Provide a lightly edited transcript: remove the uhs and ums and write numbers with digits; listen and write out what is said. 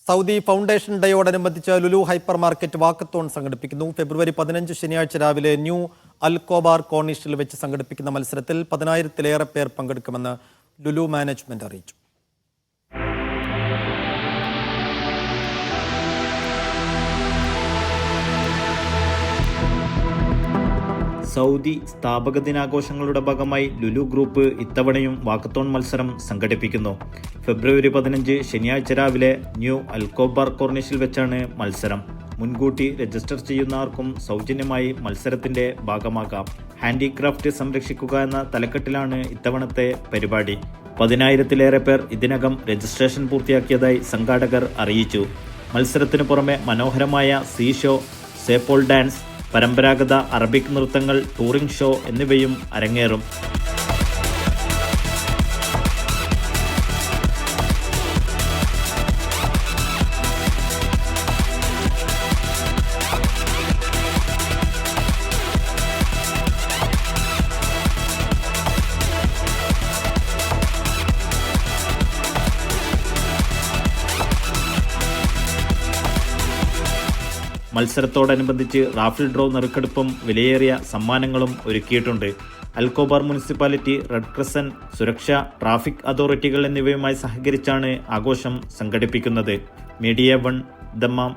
Saudi foundation ഡേയോടനുബന്ധിച്ച് Lulu hypermarket walkathon സംഘടിപ്പിക്കുന്നു. ഫെബ്രുവരി 15 ശനിയാഴ്ച രാവിലെ ന്യൂ അൽക്കോബാർ കോർണിഷിൽ വെച്ച് സംഘടിപ്പിക്കുന്ന മത്സരത്തിൽ 10,000-ലേറെ പേർ പങ്കെടുക്കുമെന്ന് ലുലു മാനേജ്മെന്റ് അറിയിച്ചു. സൗദി സ്ഥാപക ദിനാഘോഷങ്ങളുടെ ഭാഗമായി ലുലു ഗ്രൂപ്പ് ഇത്തവണയും വാക്കത്തോൺ മത്സരം സംഘടിപ്പിക്കുന്നു. ഫെബ്രുവരി 15 ശനിയാഴ്ച രാവിലെ ന്യൂ അൽക്കോബാർ കോർണിഷിൽ വെച്ചാണ് മത്സരം. മുൻകൂട്ടി രജിസ്റ്റർ ചെയ്യുന്നവർക്കും സൗജന്യമായി മത്സരത്തിന്റെ ഭാഗമാകാം. ഹാൻഡിക്രാഫ്റ്റ് സംരക്ഷിക്കുക എന്ന തലക്കെട്ടിലാണ് ഇത്തവണത്തെ പരിപാടി. 10,000-ലേറെ പേർ ഇതിനകം രജിസ്ട്രേഷൻ പൂർത്തിയാക്കിയതായി സംഘാടകർ അറിയിച്ചു. മത്സരത്തിന് പുറമെ മനോഹരമായ സീ ഷോ, സേപ്പോൾ ഡാൻസ്, പരമ്പരാഗത അറബിക് നൃത്തങ്ങൾ, ടൂറിംഗ് ഷോ എന്നിവയും അരങ്ങേറും. മത്സരത്തോടനുബന്ധിച്ച് റാഫിൾ ഡ്രോ നറുക്കെടുപ്പും വിലയേറിയ സമ്മാനങ്ങളും ഒരുക്കിയിട്ടുണ്ട്. അൽക്കോബാർ മുനിസിപ്പാലിറ്റി, റെഡ് ക്രസന്റ്, സുരക്ഷ, ട്രാഫിക് അതോറിറ്റികൾ എന്നിവയുമായി സഹകരിച്ചാണ് ആഘോഷം സംഘടിപ്പിക്കുന്നത്. Media 1 Dammam.